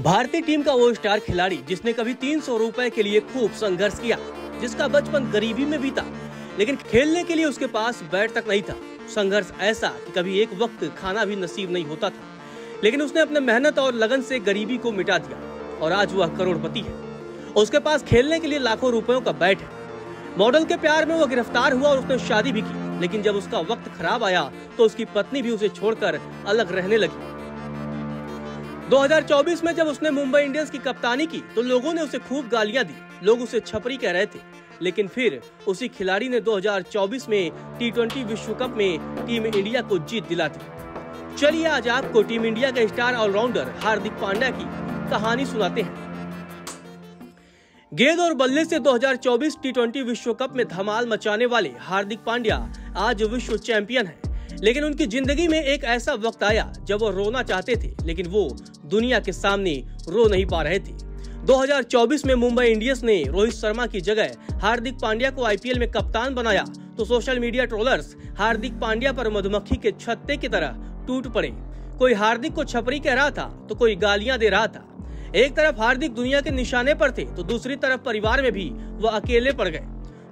भारतीय टीम का वो स्टार खिलाड़ी जिसने कभी 300 रुपए के लिए खूब संघर्ष किया, जिसका बचपन गरीबी में बीता, लेकिन खेलने के लिए उसके पास बैट तक नहीं था। संघर्ष ऐसा कि कभी एक वक्त खाना भी नसीब नहीं होता था, लेकिन उसने अपने मेहनत और लगन से गरीबी को मिटा दिया और आज वह करोड़पति है। उसके पास खेलने के लिए लाखों रुपयों का बैट है। मॉडल के प्यार में वो गिरफ्तार हुआ और उसने शादी भी की, लेकिन जब उसका वक्त खराब आया तो उसकी पत्नी भी उसे छोड़कर अलग रहने लगी। 2024 में जब उसने मुंबई इंडियंस की कप्तानी की तो लोगों ने उसे खूब गालियां दी, लोग उसे छपरी कह रहे थे, लेकिन फिर उसी खिलाड़ी ने 2024 में T20 विश्व कप में टीम इंडिया को जीत दिला दी। चलिए आज आपको टीम इंडिया के स्टार ऑलराउंडर हार्दिक पांड्या की कहानी सुनाते हैं। गेंद और बल्ले से 2024 T20 विश्व कप में धमाल मचाने वाले हार्दिक पांड्या आज विश्व चैंपियन हैं। लेकिन उनकी जिंदगी में एक ऐसा वक्त आया जब वो रोना चाहते थे, लेकिन वो दुनिया के सामने रो नहीं पा रहे थे। 2024 में मुंबई इंडियंस ने रोहित शर्मा की जगह हार्दिक पांड्या को IPL में कप्तान बनाया तो social media trollers Hardik Pandya पर मधुमक्खी के छत्ते की तरह टूट पड़े। कोई हार्दिक को छपरी कह रहा था तो कोई गालियां दे रहा था। एक तरफ हार्दिक दुनिया के निशाने पर थे तो दूसरी तरफ परिवार में भी वह अकेले पड़ गए।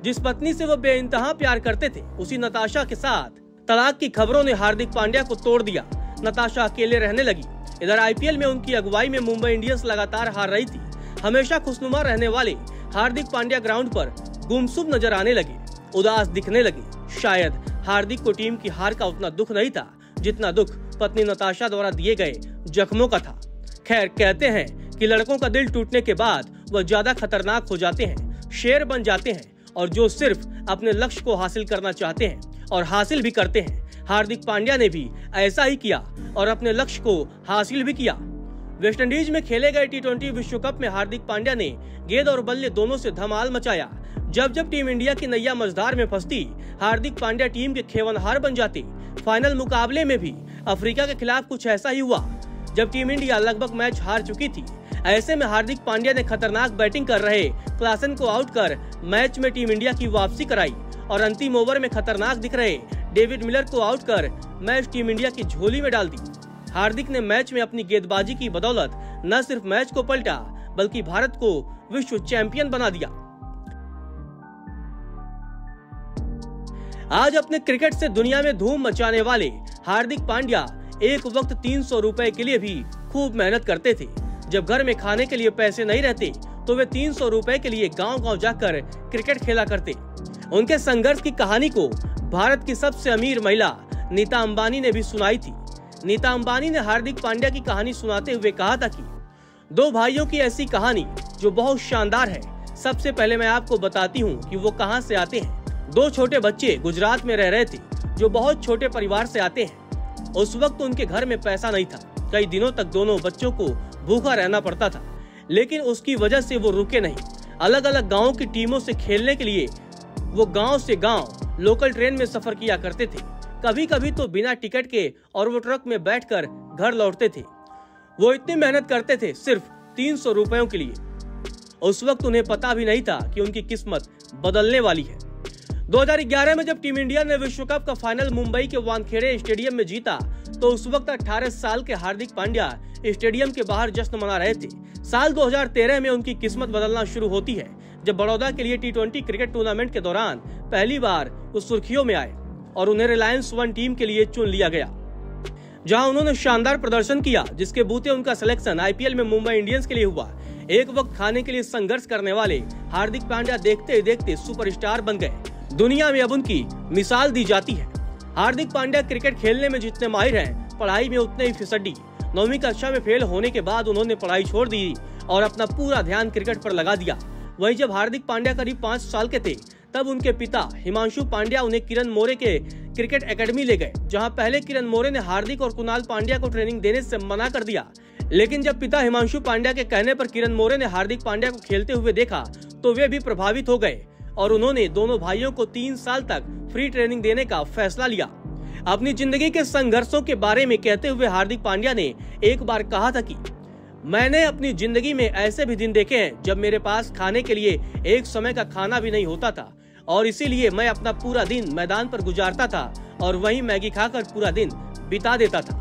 जिस पत्नी से वह बेइंतहा प्यार करते थे, उसी नताशा के साथ तलाक की खबरों ने हार्दिक पांड्या को तोड़ दिया। नताशा अकेले रहने लगी। इधर IPL में उनकी अगुवाई में मुंबई इंडियंस लगातार हार रही थी। हमेशा खुशनुमा रहने वाले हार्दिक पांड्या ग्राउंड पर गुमसुम नजर आने लगे, उदास दिखने लगे। शायद हार्दिक को टीम की हार का उतना दुख नहीं था जितना दुख पत्नी नताशा द्वारा दिए गए जख्मों का था। खैर, कहते हैं कि लड़कों का दिल टूटने के बाद वह ज्यादा खतरनाक हो जाते हैं, शेर बन जाते हैं और जो सिर्फ अपने लक्ष्य को हासिल करना चाहते हैं और हासिल भी करते हैं। हार्दिक पांड्या ने भी ऐसा ही किया और अपने लक्ष्य को हासिल भी किया। वेस्टइंडीज में खेले गए T20 विश्व कप में हार्दिक पांड्या ने गेंद और बल्ले दोनों से धमाल मचाया। जब जब टीम इंडिया की नैया मझधार में फंसती, हार्दिक पांड्या टीम के खेवनहार बन जाते। फाइनल मुकाबले में भी अफ्रीका के खिलाफ कुछ ऐसा ही हुआ। जब टीम इंडिया लगभग मैच हार चुकी थी, ऐसे में हार्दिक पांड्या ने खतरनाक बैटिंग कर रहे क्लासन को आउट कर मैच में टीम इंडिया की वापसी कराई और अंतिम ओवर में खतरनाक दिख रहे डेविड मिलर को आउट कर मैच टीम इंडिया की झोली में डाल दी। हार्दिक ने मैच में अपनी गेंदबाजी की बदौलत न सिर्फ मैच को पलटा बल्कि भारत को विश्व चैंपियन बना दिया। आज अपने क्रिकेट से दुनिया में धूम मचाने वाले हार्दिक पांड्या एक वक्त 300 रुपए के लिए भी खूब मेहनत करते थे। जब घर में खाने के लिए पैसे नहीं रहते तो वे 300 रुपए के लिए गांव-गांव जाकर क्रिकेट खेला करते। उनके संघर्ष की कहानी को भारत की सबसे अमीर महिला नीता अंबानी ने भी सुनाई थी। नीता अंबानी ने हार्दिक पांड्या की कहानी सुनाते हुए कहा था कि दो भाइयों की ऐसी कहानी जो बहुत शानदार है। सबसे पहले मैं आपको बताती हूँ कि वो कहाँ से आते हैं। दो छोटे बच्चे गुजरात में रह रहे थे जो बहुत छोटे परिवार से आते हैं। उस वक्त उनके घर में पैसा नहीं था। कई दिनों तक दोनों बच्चों को भूखा रहना पड़ता था, लेकिन उसकी वजह से वो रुके नहीं। अलग अलग गाँव की टीमों से खेलने के लिए वो गांव से गांव लोकल ट्रेन में सफर किया करते थे। कभी कभी तो बिना टिकट के और वो ट्रक में बैठकर घर लौटते थे। वो इतनी मेहनत करते थे सिर्फ 300 रुपयों के लिए। उस वक्त उन्हें पता भी नहीं था कि उनकी किस्मत बदलने वाली है। 2011 में जब टीम इंडिया ने विश्व कप का फाइनल मुंबई के वानखेड़े स्टेडियम में जीता तो उस वक्त 18 साल के हार्दिक पांड्या स्टेडियम के बाहर जश्न मना रहे थे। साल 2013 में उनकी किस्मत बदलना शुरू होती है जब बड़ौदा के लिए T20 क्रिकेट टूर्नामेंट के दौरान पहली बार वो सुर्खियों में आए और उन्हें रिलायंस वन टीम के लिए चुन लिया गया, जहां उन्होंने शानदार प्रदर्शन किया, जिसके बूते उनका सिलेक्शन IPL में मुंबई इंडियंस के लिए हुआ। एक वक्त खाने के लिए संघर्ष करने वाले हार्दिक पांड्या देखते देखते सुपरस्टार बन गए। दुनिया में अब उनकी मिसाल दी जाती है। हार्दिक पांड्या क्रिकेट खेलने में जितने माहिर हैं, पढ़ाई में उतने ही फिसड्डी। 9वीं कक्षा में फेल होने के बाद उन्होंने पढ़ाई छोड़ दी और अपना पूरा ध्यान क्रिकेट पर लगा दिया। वहीं जब हार्दिक पांड्या करीब 5 साल के थे तब उनके पिता हिमांशु पांड्या उन्हें किरण मोरे के क्रिकेट एकेडमी ले गए, जहां पहले किरण मोरे ने हार्दिक और कुणाल पांड्या को ट्रेनिंग देने से मना कर दिया। लेकिन जब पिता हिमांशु पांड्या के कहने पर किरण मोरे ने हार्दिक पांड्या को खेलते हुए देखा तो वे भी प्रभावित हो गए और उन्होंने दोनों भाइयों को 3 साल तक फ्री ट्रेनिंग देने का फैसला लिया। अपनी जिंदगी के संघर्षों के बारे में कहते हुए हार्दिक पांड्या ने एक बार कहा था कि मैंने अपनी जिंदगी में ऐसे भी दिन देखे हैं जब मेरे पास खाने के लिए एक समय का खाना भी नहीं होता था और इसीलिए मैं अपना पूरा दिन मैदान पर गुजारता था और वहीं मैगी खाकर पूरा दिन बिता देता था।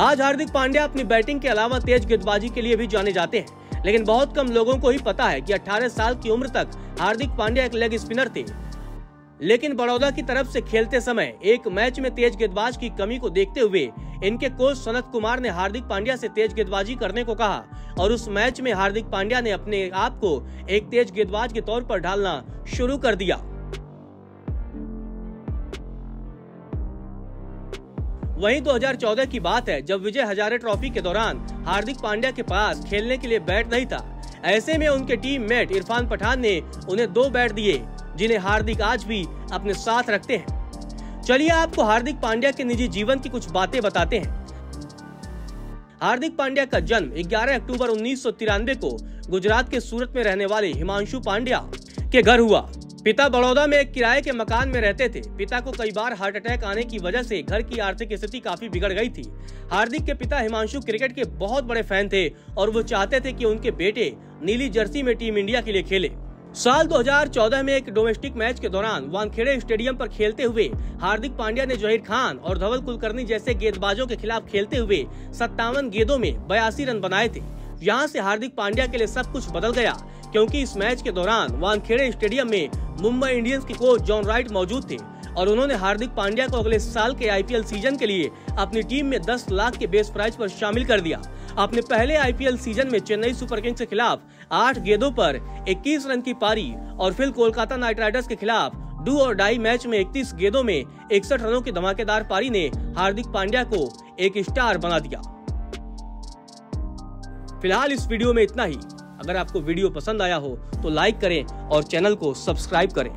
आज हार्दिक पांड्या अपनी बैटिंग के अलावा तेज गेंदबाजी के लिए भी जाने जाते हैं, लेकिन बहुत कम लोगों को ही पता है कि 18 साल की उम्र तक हार्दिक पांड्या एक लेग स्पिनर थे। लेकिन बड़ौदा की तरफ से खेलते समय एक मैच में तेज गेंदबाज की कमी को देखते हुए इनके कोच सनत कुमार ने हार्दिक पांड्या से तेज गेंदबाजी करने को कहा और उस मैच में हार्दिक पांड्या ने अपने आप को एक तेज गेंदबाज के तौर पर ढालना शुरू कर दिया। वहीं 2014 की बात है, जब विजय हजारे ट्रॉफी के दौरान हार्दिक पांड्या के पास खेलने के लिए बैट नहीं था। ऐसे में उनके टीम मेट इरफान पठान ने उन्हें 2 बैट दिए, जिन्हें हार्दिक आज भी अपने साथ रखते हैं। चलिए आपको हार्दिक पांड्या के निजी जीवन की कुछ बातें बताते हैं। हार्दिक पांड्या का जन्म 11 अक्टूबर 1993 को गुजरात के सूरत में रहने वाले हिमांशु पांड्या के घर हुआ। पिता बड़ौदा में एक किराए के मकान में रहते थे। पिता को कई बार हार्ट अटैक आने की वजह से घर की आर्थिक स्थिति काफी बिगड़ गई थी। हार्दिक के पिता हिमांशु क्रिकेट के बहुत बड़े फैन थे और वो चाहते थे कि उनके बेटे नीली जर्सी में टीम इंडिया के लिए खेले। साल 2014 में एक डोमेस्टिक मैच के दौरान वानखेड़े स्टेडियम पर खेलते हुए हार्दिक पांड्या ने जहीर खान और धवल कुलकर्णी जैसे गेंदबाजों के खिलाफ खेलते हुए 57 गेंदों में 82 रन बनाए थे। यहाँ से हार्दिक पांड्या के लिए सब कुछ बदल गया, क्योंकि इस मैच के दौरान वानखेड़े स्टेडियम में मुंबई इंडियंस के कोच जॉन राइट मौजूद थे और उन्होंने हार्दिक पांड्या को अगले साल के आईपीएल सीजन के लिए अपनी टीम में 10 लाख के बेस प्राइस पर शामिल कर दिया। अपने पहले आईपीएल सीजन में चेन्नई सुपर किंग्स के खिलाफ 8 गेंदों पर 21 रन की पारी और फिर कोलकाता नाइट राइडर्स के खिलाफ डू और डाई मैच में 31 गेंदों में 61 रनों की धमाकेदार पारी ने हार्दिक पांड्या को एक स्टार बना दिया। फिलहाल इस वीडियो में इतना ही। अगर आपको वीडियो पसंद आया हो तो लाइक करें और चैनल को सब्सक्राइब करें।